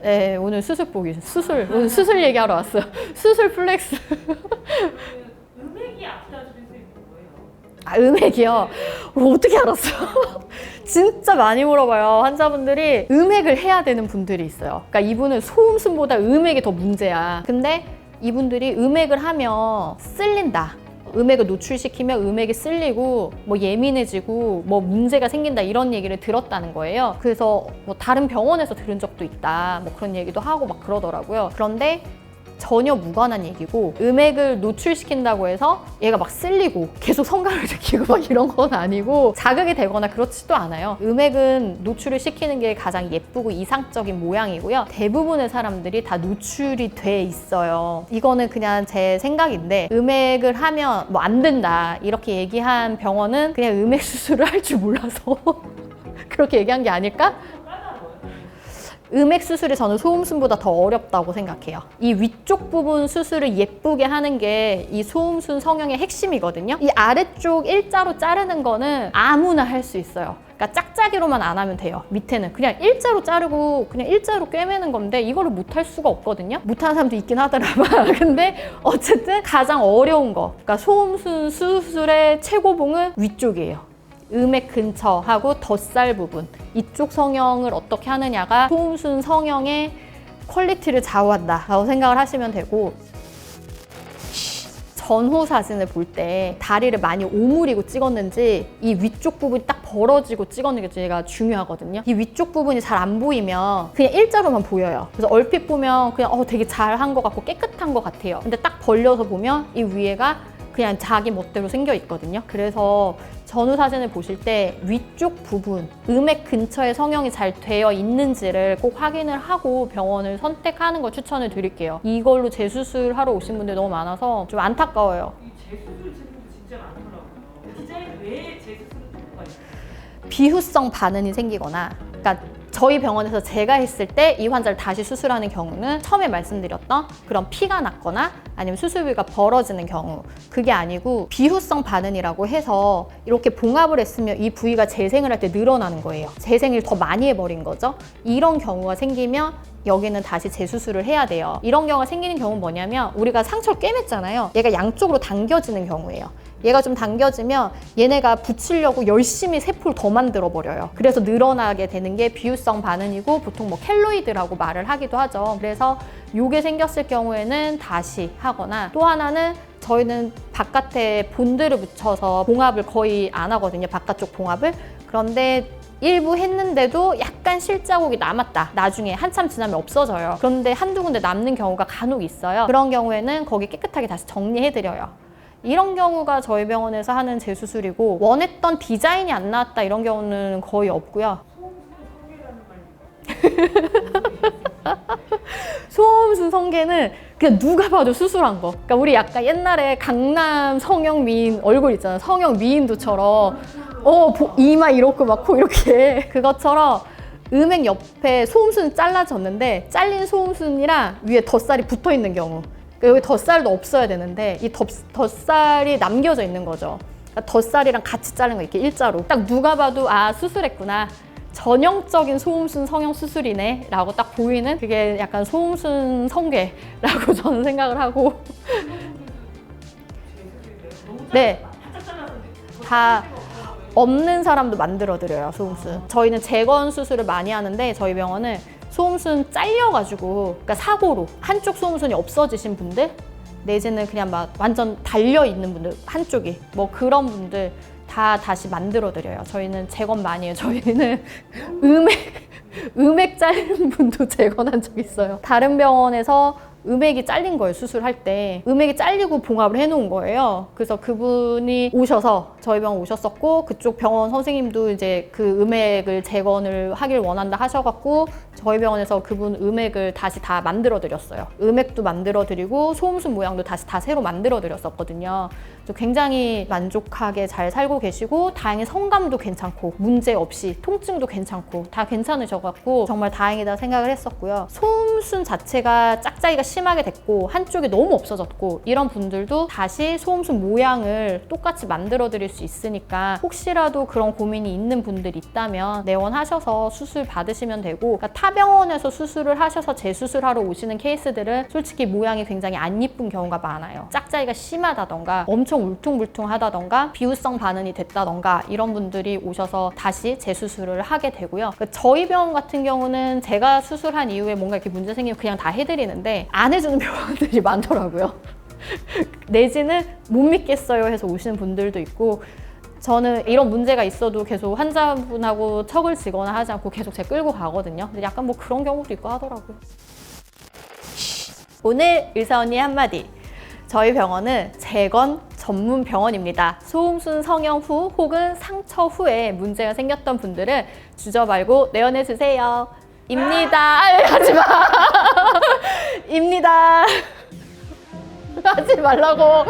네, 오늘 오늘 수술 얘기하러 왔어요. 수술 플렉스. 음액이 아프다는 소리 뭐예요? 아, 음액이요? 어떻게 알았어요? 진짜 많이 물어봐요. 환자분들이 음액을 해야 되는 분들이 있어요. 그러니까 이분은 소음순보다 음액이 더 문제야. 근데 이분들이 음액을 하면 쓸린다. 음액을 노출시키면 음액이 쓸리고 뭐 예민해지고 뭐 문제가 생긴다 이런 얘기를 들었다는 거예요. 그래서 뭐 다른 병원에서 들은 적도 있다 뭐 그런 얘기도 하고 막 그러더라고요. 그런데 전혀 무관한 얘기고 음액을 노출시킨다고 해서 얘가 막 쓸리고 계속 성감을 느끼고 막 이런 건 아니고 자극이 되거나 그렇지도 않아요. 음액은 노출을 시키는 게 가장 예쁘고 이상적인 모양이고요. 대부분의 사람들이 다 노출이 돼 있어요. 이거는 그냥 제 생각인데 음액을 하면 뭐 안 된다 이렇게 얘기한 병원은 그냥 음액 수술을 할 줄 몰라서 그렇게 얘기한 게 아닐까? 음액 수술이 저는 소음순보다 더 어렵다고 생각해요. 이 위쪽 부분 수술을 예쁘게 하는 게 이 소음순 성형의 핵심이거든요. 이 아래쪽 일자로 자르는 거는 아무나 할 수 있어요. 그러니까 짝짝이로만 안 하면 돼요. 밑에는 그냥 일자로 자르고 그냥 일자로 꿰매는 건데 이거를 못할 수가 없거든요. 못하는 사람도 있긴 하더라고요. 근데 어쨌든 가장 어려운 거, 그러니까 소음순 수술의 최고봉은 위쪽이에요. 음액 근처하고 덧살 부분 이쪽 성형을 어떻게 하느냐가 소음순 성형의 퀄리티를 좌우한다 라고 생각을 하시면 되고, 전후 사진을 볼 때 다리를 많이 오므리고 찍었는지 이 위쪽 부분이 딱 벌어지고 찍었는지가 중요하거든요. 이 위쪽 부분이 잘 안 보이면 그냥 일자로만 보여요. 그래서 얼핏 보면 그냥 되게 잘한 것 같고 깨끗한 것 같아요. 근데 딱 벌려서 보면 이 위에가 그냥 자기 멋대로 생겨 있거든요. 그래서 전후 사진을 보실 때 위쪽 부분, 음액 근처에 성형이 잘 되어 있는지를 꼭 확인을 하고 병원을 선택하는 걸 추천을 드릴게요. 이걸로 재수술하러 오신 분들 너무 많아서 좀 안타까워요. 이 재수술 제품도 진짜 많더라고요. 디자인 외에 재수술은 또 뭐가 있어요? 비후성 반응이 생기거나, 그러니까 저희 병원에서 제가 했을 때 이 환자를 다시 수술하는 경우는 처음에 말씀드렸던 그런 피가 났거나 아니면 수술 부위가 벌어지는 경우, 그게 아니고 비후성 반응이라고 해서 이렇게 봉합을 했으면 이 부위가 재생을 할 때 늘어나는 거예요. 재생을 더 많이 해버린 거죠. 이런 경우가 생기면 여기는 다시 재수술을 해야 돼요. 이런 경우가 생기는 경우는 뭐냐면 우리가 상처를 꿰맸잖아요. 얘가 양쪽으로 당겨지는 경우예요. 얘가 좀 당겨지면 얘네가 붙이려고 열심히 세포를 더 만들어 버려요. 그래서 늘어나게 되는 게 비후성 반응이고 보통 뭐 켈로이드라고 말을 하기도 하죠. 그래서 요게 생겼을 경우에는 다시 하거나, 또 하나는 저희는 바깥에 본드를 붙여서 봉합을 거의 안 하거든요. 바깥쪽 봉합을. 그런데 일부 했는데도 약간 실자국이 남았다. 나중에 한참 지나면 없어져요. 그런데 한두 군데 남는 경우가 간혹 있어요. 그런 경우에는 거기 깨끗하게 다시 정리해드려요. 이런 경우가 저희 병원에서 하는 재수술이고, 원했던 디자인이 안 나왔다 이런 경우는 거의 없고요. 소음순 성괴는 그냥 누가 봐도 수술한 거. 그러니까 우리 약간 옛날에 강남 성형 미인 얼굴 있잖아요. 성형 미인도처럼 이마 이렇고 막 코 이렇게 그것처럼 음액 옆에 소음순이 잘라졌는데 잘린 소음순이랑 위에 덧살이 붙어 있는 경우, 그러니까 여기 덧살도 없어야 되는데 이 덧살이 남겨져 있는 거죠. 그러니까 덧살이랑 같이 자른 거 이렇게 일자로 딱 누가 봐도 수술했구나, 전형적인 소음순 성형 수술이네 라고 딱 보이는, 그게 약간 소음순 성괴라고 저는 생각을 하고 네, 다 없는 사람도 만들어드려요. 소음순 저희는 재건 수술을 많이 하는데 저희 병원은 소음순 잘려가지고, 그러니까 사고로 한쪽 소음순이 없어지신 분들 내지는 그냥 막 완전 달려있는 분들 한쪽이, 뭐 그런 분들 다 다시 만들어드려요. 저희는 재건 많이 해요. 저희는 음액 잘린 분도 재건한 적 있어요. 다른 병원에서 음액이 잘린 거예요. 수술할 때 음액이 잘리고 봉합을 해놓은 거예요. 그래서 그분이 오셔서 저희 병원 오셨었고, 그쪽 병원 선생님도 이제 그 음액을 재건을 하길 원한다 하셔갖고 저희 병원에서 그분 음액을 다시 다 만들어 드렸어요. 음액도 만들어 드리고 소음순 모양도 다시 다 새로 만들어 드렸었거든요. 굉장히 만족하게 잘 살고 계시고, 다행히 성감도 괜찮고 문제 없이 통증도 괜찮고 다 괜찮으셔갖고 정말 다행이다 생각을 했었고요. 소음순 자체가 짝짝이가 심하게 됐고 한쪽이 너무 없어졌고 이런 분들도 다시 소음순 모양을 똑같이 만들어 드릴 수 있으니까 혹시라도 그런 고민이 있는 분들이 있다면 내원하셔서 수술 받으시면 되고, 그러니까 타 병원에서 수술을 하셔서 재수술하러 오시는 케이스들은 솔직히 모양이 굉장히 안 예쁜 경우가 많아요. 짝자리가 심하다던가 엄청 울퉁불퉁하다던가 비후성 반응이 됐다던가 이런 분들이 오셔서 다시 재수술을 하게 되고요. 그러니까 저희 병원 같은 경우는 제가 수술한 이후에 뭔가 이렇게 문제 생기면 그냥 다 해드리는데 안 해주는 병원들이 많더라고요. 내지는 못 믿겠어요 해서 오시는 분들도 있고, 저는 이런 문제가 있어도 계속 환자분하고 척을 지거나 하지 않고 계속 제가 끌고 가거든요. 근데 약간 뭐 그런 경우도 있고 하더라고요. 오늘 의사 언니 한마디. 저희 병원은 재건 전문 병원입니다. 소음순 성형 후 혹은 상처 후에 문제가 생겼던 분들은 주저 말고 내원해 주세요. 입니다. 하지 마. 입니다. 하지 말라고.